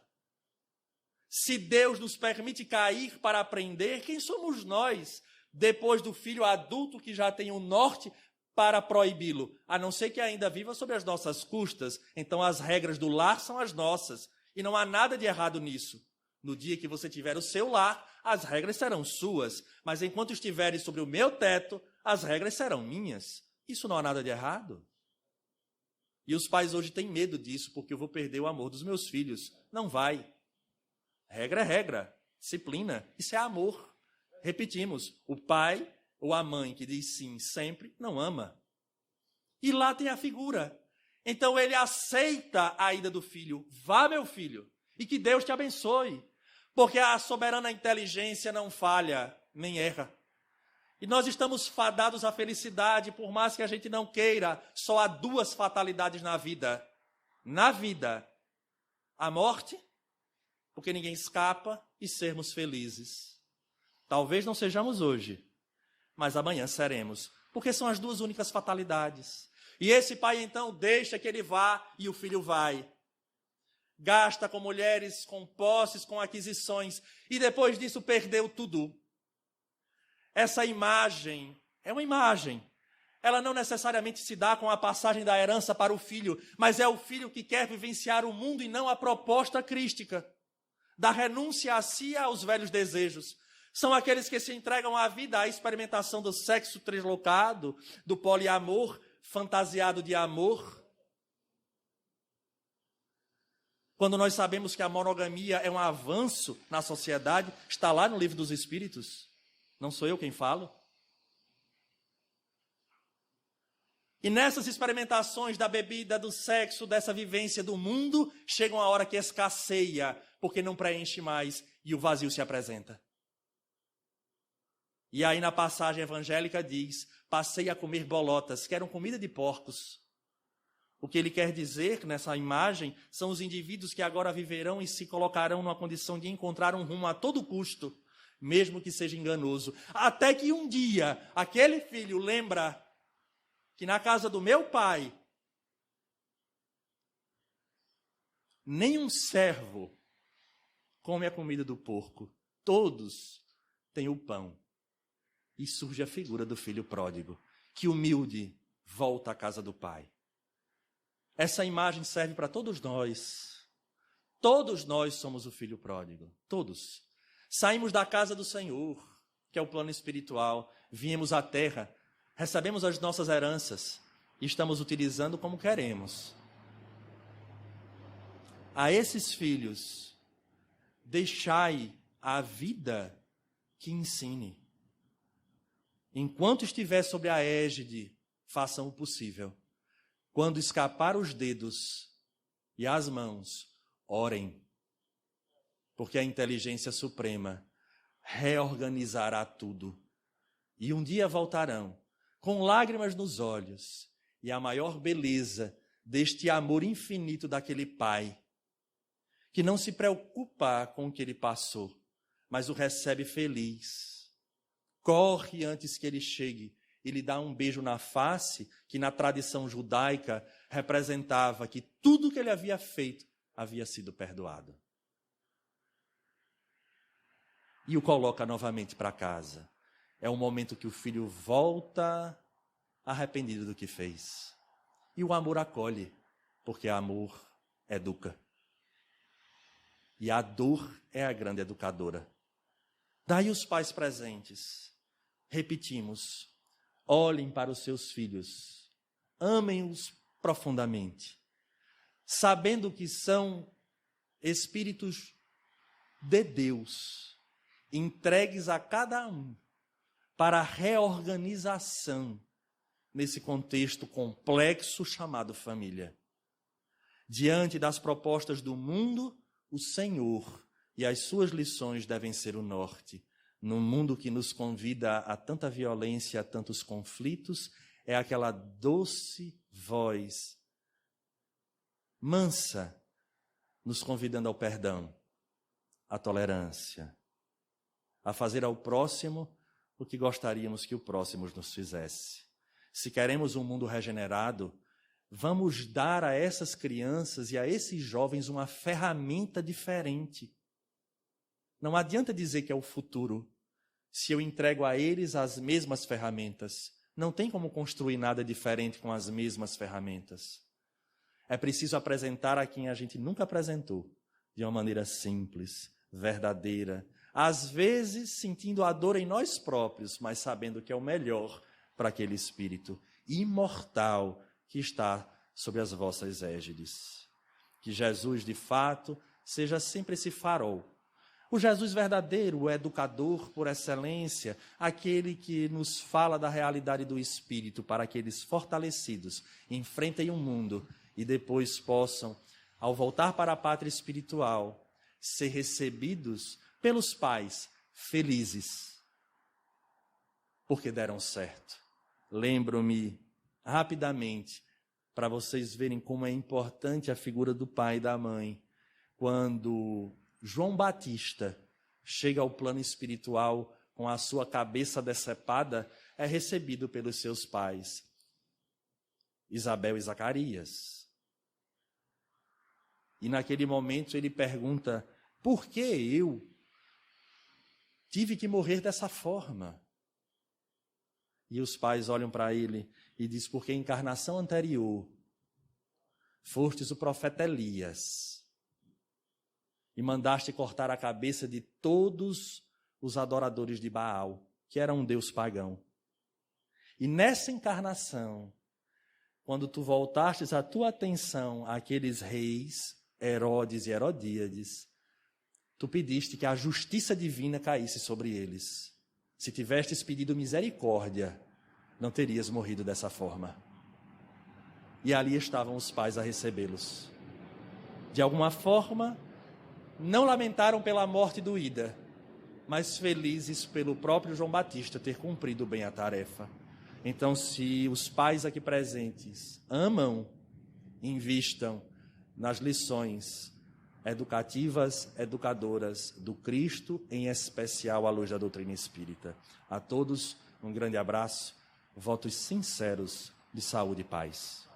Se Deus nos permite cair para aprender, quem somos nós, depois do filho adulto que já tem o norte para proibi-lo? A não ser que ainda viva sob as nossas custas. Então as regras do lar são as nossas, e não há nada de errado nisso. No dia que você tiver o seu lar, as regras serão suas, mas enquanto estiveres sobre o meu teto, as regras serão minhas. Isso não há nada de errado. E os pais hoje têm medo disso, porque eu vou perder o amor dos meus filhos. Não vai. Regra é regra. Disciplina. Isso é amor. Repetimos, o pai ou a mãe que diz sim sempre, não ama. E lá tem a figura. Então ele aceita a ida do filho. Vá, meu filho, e que Deus te abençoe. Porque a soberana inteligência não falha, nem erra. E nós estamos fadados à felicidade, por mais que a gente não queira. Só há 2 fatalidades na vida. Na vida, a morte, porque ninguém escapa, e sermos felizes. Talvez não sejamos hoje, mas amanhã seremos. Porque são as 2 únicas fatalidades. E esse pai, então, deixa que ele vá e o filho vai. Gasta com mulheres, com posses, com aquisições, e depois disso perdeu tudo. Essa imagem é uma imagem, ela não necessariamente se dá com a passagem da herança para o filho, mas é o filho que quer vivenciar o mundo e não a proposta crística da renúncia a si e aos velhos desejos. São aqueles que se entregam à vida, à experimentação do sexo translocado, do poliamor, fantasiado de amor. Quando nós sabemos que a monogamia é um avanço na sociedade, está lá no Livro dos Espíritos. Não sou eu quem falo. E nessas experimentações da bebida, do sexo, dessa vivência do mundo, chega uma hora que escasseia, porque não preenche mais e o vazio se apresenta. E aí na passagem evangélica diz, passei a comer bolotas, que eram comida de porcos. O que ele quer dizer nessa imagem são os indivíduos que agora viverão e se colocarão numa condição de encontrar um rumo a todo custo, mesmo que seja enganoso. Até que um dia, aquele filho lembra que na casa do meu pai, nem um servo come a comida do porco, todos têm o pão. E surge a figura do filho pródigo, que humilde volta à casa do pai. Essa imagem serve para todos nós. Todos nós somos o filho pródigo, todos. Saímos da casa do Senhor, que é o plano espiritual, viemos à terra, recebemos as nossas heranças e estamos utilizando como queremos. A esses filhos, deixai a vida que ensine. Enquanto estiver sobre a égide, façam o possível. Quando escapar os dedos e as mãos, orem. Porque a inteligência suprema reorganizará tudo. E um dia voltarão, com lágrimas nos olhos, e a maior beleza deste amor infinito daquele pai, que não se preocupa com o que ele passou, mas o recebe feliz. Corre antes que ele chegue e lhe dá um beijo na face, que na tradição judaica representava que tudo que ele havia feito havia sido perdoado. E o coloca novamente para casa. É o momento que o filho volta arrependido do que fez. E o amor acolhe, porque amor educa. E a dor é a grande educadora. Daí os pais presentes. Repetimos, olhem para os seus filhos, amem-os profundamente, sabendo que são espíritos de Deus, entregues a cada um para a reorganização nesse contexto complexo chamado família. Diante das propostas do mundo, o Senhor e as suas lições devem ser o norte. Num mundo que nos convida a tanta violência, a tantos conflitos, é aquela doce voz, mansa, nos convidando ao perdão, à tolerância, a fazer ao próximo o que gostaríamos que o próximo nos fizesse. Se queremos um mundo regenerado, vamos dar a essas crianças e a esses jovens uma ferramenta diferente. Não adianta dizer que é o futuro, se eu entrego a eles as mesmas ferramentas. Não tem como construir nada diferente com as mesmas ferramentas. É preciso apresentar a quem a gente nunca apresentou, de uma maneira simples, verdadeira, às vezes sentindo a dor em nós próprios, mas sabendo que é o melhor para aquele espírito imortal que está sobre as vossas égides. Que Jesus, de fato, seja sempre esse farol. O Jesus verdadeiro, o educador por excelência, aquele que nos fala da realidade do Espírito para aqueles fortalecidos enfrentem o mundo e depois possam, ao voltar para a pátria espiritual, ser recebidos pelos pais felizes, porque deram certo. Lembro-me rapidamente, para vocês verem como é importante a figura do pai e da mãe, quando João Batista chega ao plano espiritual com a sua cabeça decepada, é recebido pelos seus pais, Isabel e Zacarias. E naquele momento ele pergunta, por que eu tive que morrer dessa forma? E os pais olham para ele e dizem, porque a encarnação anterior fostes o profeta Elias e mandaste cortar a cabeça de todos os adoradores de Baal, que era um deus pagão. E nessa encarnação, quando tu voltastes a tua atenção àqueles reis, Herodes e Herodíades, tu pediste que a justiça divina caísse sobre eles. Se tivestes pedido misericórdia, não terias morrido dessa forma. E ali estavam os pais a recebê-los. De alguma forma, não lamentaram pela morte do Ida, mas felizes pelo próprio João Batista ter cumprido bem a tarefa. Então, se os pais aqui presentes amam, invistam nas lições educativas, educadoras do Cristo, em especial à luz da doutrina espírita. A todos, um grande abraço, votos sinceros de saúde e paz.